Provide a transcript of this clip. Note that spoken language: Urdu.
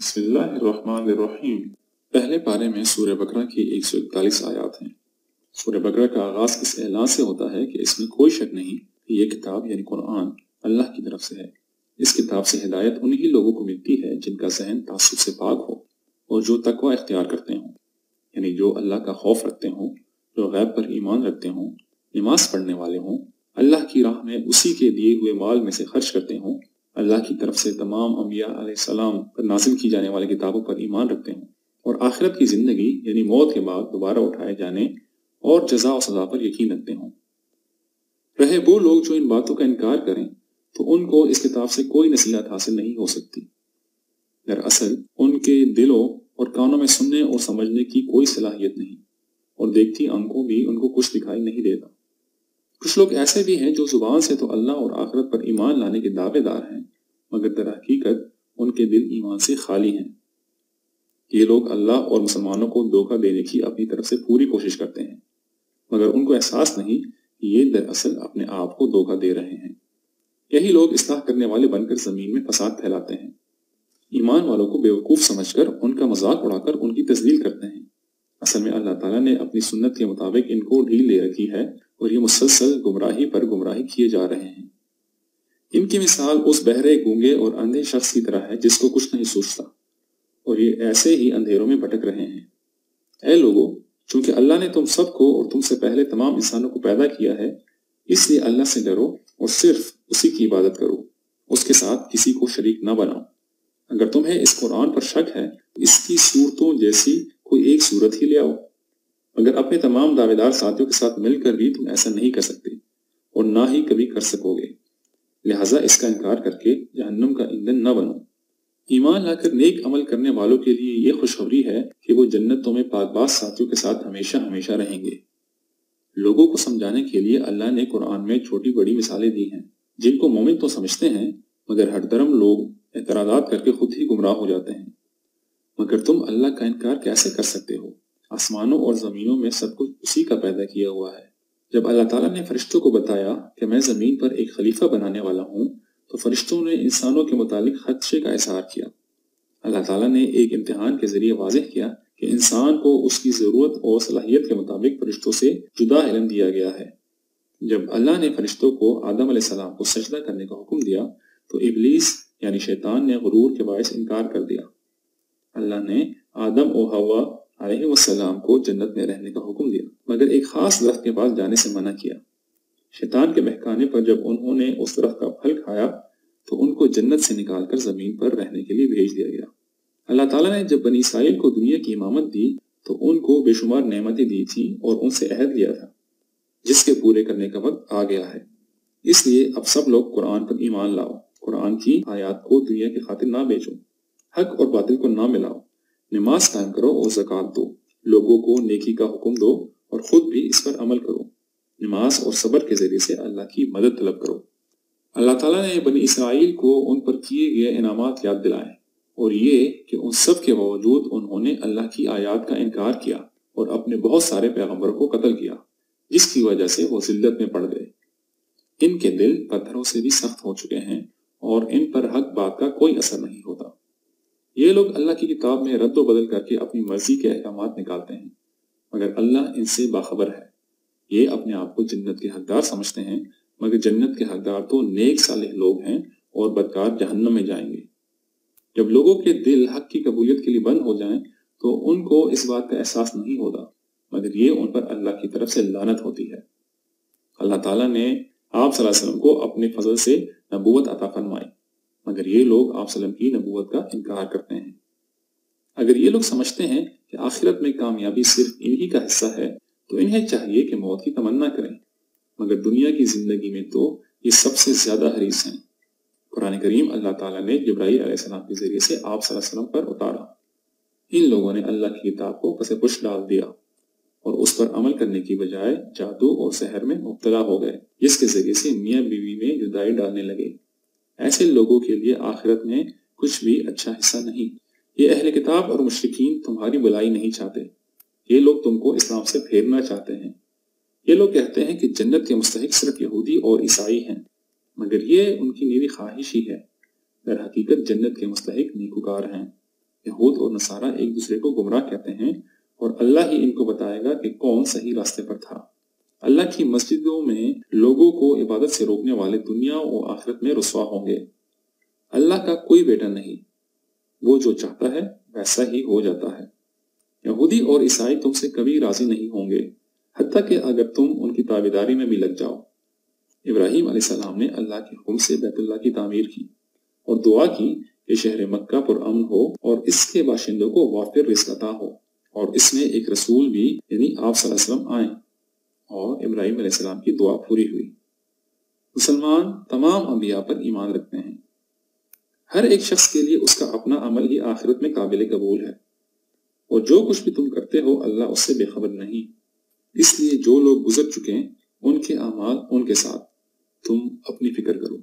بسم اللہ الرحمن الرحیم۔ پہلے پارے میں سورہ بقرہ کی 141 آیات ہیں۔ سورہ بقرہ کا آغاز اس اعلان سے ہوتا ہے کہ اس میں کوئی شک نہیں کہ یہ کتاب یعنی قرآن اللہ کی طرف سے ہے۔ اس کتاب سے ہدایت انہی لوگوں کو ملتی ہے جن کا ذہن تعصب سے پاک ہو اور جو تقوی اختیار کرتے ہوں، یعنی جو اللہ کا خوف رکھتے ہوں، جو غیب پر ایمان رکھتے ہوں، نماز پڑھنے والے ہوں، اللہ کی راہ میں اسی کے دیے ہوئے مال میں سے خرچ کرتے ہوں، اللہ کی طرف سے تمام انبیاء علیہ السلام پر نازل کی جانے والی کتابوں پر ایمان رکھتے ہوں، اور آخرت کی زندگی یعنی موت کے بعد دوبارہ اٹھائے جانے اور جزا و سزا پر یقین رکھتے ہوں۔ رہے وہ لوگ جو ان باتوں کا انکار کریں تو ان کو اس کتاب سے کوئی نصیحت حاصل نہیں ہو سکتی۔ دراصل ان کے دلوں اور کانوں میں سننے اور سمجھنے کی کوئی صلاحیت نہیں، اور دیکھتی آنکھوں بھی ان کو کچھ دکھائی نہیں دیتا۔ کچھ لوگ ایسے بھی ہیں جو زبان سے تو اللہ اور آخرت پر ایمان لانے کے دعوے دار ہیں، مگر در حقیقت ان کے دل ایمان سے خالی ہیں۔ یہ لوگ اللہ اور مسلمانوں کو دھوکہ دینے کی اپنی طرف سے پوری کوشش کرتے ہیں، مگر ان کو احساس نہیں کہ یہ دراصل اپنے آپ کو دھوکہ دے رہے ہیں۔ یہی لوگ اصلاح کرنے والے بن کر زمین میں فساد پھیلاتے ہیں، ایمان والوں کو بیوقوف سمجھ کر ان کا مذاق اڑا کر ان کی تذلیل کرتے ہیں۔ اصل میں اللہ تعالیٰ نے اپنی سنت کے مطابق ان کو ڈھیل دے رکھی ہے اور یہ مسلسل گمراہی پر گمراہی کیے جا رہے ہیں۔ ان کی مثال اس بہرے، گونگے اور اندھے شخص کی طرح ہے جس کو کچھ نہیں سوچتا، اور یہ ایسے ہی اندھیروں میں بھٹک رہے ہیں۔ اے لوگو، چونکہ اللہ نے تم سب کو اور تم سے پہلے تمام انسانوں کو پیدا کیا ہے، اس لیے اللہ سے ڈرو اور صرف اسی کی عبادت کرو، اس کے ساتھ کسی کو شریک نہ بناؤ۔ اگر تمہیں اس قرآن پر شک ہے تو اس کی صورتوں جیسی کوئی ایک صورت ہی لے آؤ، مگر اپنے تمام دعوے دار ساتھیوں کے ساتھ مل کر بھی تم ایسا نہیں کر سکتے اور نہ ہی کبھی کر سکو گے، لہٰذا اس کا انکار کر کے جہنم کا ایندھن نہ بنو۔ ایمان لا کر نیک عمل کرنے والوں کے لیے یہ خوشخبری ہے کہ وہ جنتوں میں پاک باز ساتھیوں کے ساتھ ہمیشہ ہمیشہ رہیں گے۔ لوگوں کو سمجھانے کے لیے اللہ نے قرآن میں چھوٹی بڑی مثالیں دی ہیں جن کو مومن تو سمجھتے ہیں، مگر ہر درم لوگ اعتراضات کر کے خود ہی گمراہ ہو جاتے ہیں۔ مگر تم اللہ کا انکار کیسے کر سکتے ہو؟ آسمانوں اور زمینوں میں سب کچھ اسی کا پیدا کیا ہوا ہے۔ جب اللہ تعالیٰ نے فرشتوں کو بتایا کہ میں زمین پر ایک خلیفہ بنانے والا ہوں تو فرشتوں نے انسانوں کے متعلق خدشے کا اظہار کیا۔ اللہ تعالیٰ نے ایک امتحان کے ذریعے واضح کیا کہ انسان کو اس کی ضرورت اور صلاحیت کے مطابق فرشتوں سے جدا علم دیا گیا ہے۔ جب اللہ نے فرشتوں کو آدم علیہ السلام کو سجدہ کرنے کا حکم دیا تو ابلیس یعنی شیطان نے غرور کے باعث انکار کر دیا۔ اللہ نے آدم و حوا علیہ السلام کو جنت میں رہنے کا حکم دیا، مگر ایک خاص درخت کے پاس جانے سے منع کیا۔ شیطان کے بہکانے پر جب انہوں نے اس درخت کا پھل کھایا تو ان کو جنت سے نکال کر زمین پر رہنے کے لیے بھیج دیا گیا۔ اللہ تعالیٰ نے جب بنی اسرائیل کو دنیا کی امامت دی تو ان کو بے شمار نعمتیں دی تھیں اور ان سے عہد لیا تھا جس کے پورے کرنے کا وقت آ گیا ہے۔ اس لیے اب سب لوگ قرآن پر ایمان لاؤ، قرآن کی آیات کو دنیا کی خاطر نہ بیچو، حق اور باطل کو نہ ملاؤ، نماز قائم کرو اور زکوٰۃ دو، لوگوں کو نیکی کا حکم دو اور خود بھی اس پر عمل کرو، نماز اور صبر کے ذریعے سے اللہ کی مدد طلب کرو۔ اللہ تعالیٰ نے بنی اسرائیل کو ان پر کیے گئے انعامات یاد دلائے، اور یہ کہ ان سب کے باوجود انہوں نے اللہ کی آیات کا انکار کیا اور اپنے بہت سارے پیغمبروں کو قتل کیا، جس کی وجہ سے وہ ذلت میں پڑ گئے۔ ان کے دل پتھروں سے بھی سخت ہو چکے ہیں اور ان پر حق بات کا کوئی اثر نہیں ہوتا۔ یہ لوگ اللہ کی کتاب میں رد و بدل کر کے اپنی مرضی کے احکامات نکالتے ہیں، مگر اللہ ان سے باخبر ہے۔ یہ اپنے آپ کو جنت کے حقدار سمجھتے ہیں، مگر جنت کے حقدار تو نیک صالح لوگ ہیں اور بدکار جہنم میں جائیں گے۔ جب لوگوں کے دل حق کی قبولیت کے لیے بند ہو جائیں تو ان کو اس بات کا احساس نہیں ہوتا، مگر یہ ان پر اللہ کی طرف سے لعنت ہوتی ہے۔ اللہ تعالیٰ نے آپ صلی اللہ علیہ وسلم کو اپنے فضل سے نبوت عطا فرمائی، مگر یہ لوگ آپ صلی اللہ علیہ وسلم کی نبوت کا انکار کرتے ہیں۔ اگر یہ لوگ سمجھتے ہیں کہ آخرت میں کامیابی صرف انہی کا حصہ ہے تو انہیں چاہیے کہ موت کی تمنا کریں، مگر دنیا کی زندگی میں تو یہ سب سے زیادہ حریص ہیں۔ قرآن کریم اللہ تعالیٰ نے جبرائیل علیہ السلام کے ذریعے سے آپ صلی اللہ علیہ وسلم پر اتارا۔ ان لوگوں نے اللہ کی کتاب کو پس پش ڈال دیا اور اس پر عمل کرنے کی بجائے جادو اور سحر میں مبتلا ہو گئے، جس کے ذریعے سے میاں بیوی میں جدائی ڈالنے لگے۔ ایسے لوگوں کے لیے آخرت میں کچھ بھی اچھا حصہ نہیں۔ یہ اہل کتاب اور مشرکین تمہاری بلائی نہیں چاہتے، یہ لوگ تم کو اسلام سے پھیرنا چاہتے ہیں۔ یہ لوگ کہتے ہیں کہ جنت کے مستحق صرف یہودی اور عیسائی ہیں، مگر یہ ان کی نیوی خواہش ہی ہے، در حقیقت جنت کے مستحق نیکوکار ہیں۔ یہود اور نصارہ ایک دوسرے کو گمراہ کہتے ہیں اور اللہ ہی ان کو بتائے گا کہ کون صحیح راستے پر تھا۔ اللہ کی مسجدوں میں لوگوں کو عبادت سے روکنے والے دنیا و آخرت میں رسوا ہوں گے۔ اللہ کا کوئی بیٹا نہیں، وہ جو چاہتا ہے ویسا ہی ہو جاتا ہے۔ یہودی اور عیسائی تم سے کبھی راضی نہیں ہوں گے، حتیٰ کہ اگر تم ان کی تابعداری میں بھی لگ جاؤ۔ ابراہیم علیہ السلام نے اللہ کے حکم سے بیت اللہ کی تعمیر کی اور دعا کی کہ شہر مکہ پر امن ہو اور اس کے باشندوں کو وافر رزق عطا ہو، اور اس میں ایک رسول بھی یعنی آپ صلی اللہ علیہ وسلم آئیں، اور ابراہیم علیہ السلام کی دعا پوری ہوئی۔ مسلمان تمام انبیاء پر ایمان رکھتے ہیں۔ ہر ایک شخص کے لیے اس کا اپنا عمل ہی آخرت میں قابل قبول ہے، اور جو کچھ بھی تم کرتے ہو اللہ اس سے بے خبر نہیں۔ اس لیے جو لوگ گزر چکے ان کے اعمال ان کے ساتھ، تم اپنی فکر کرو۔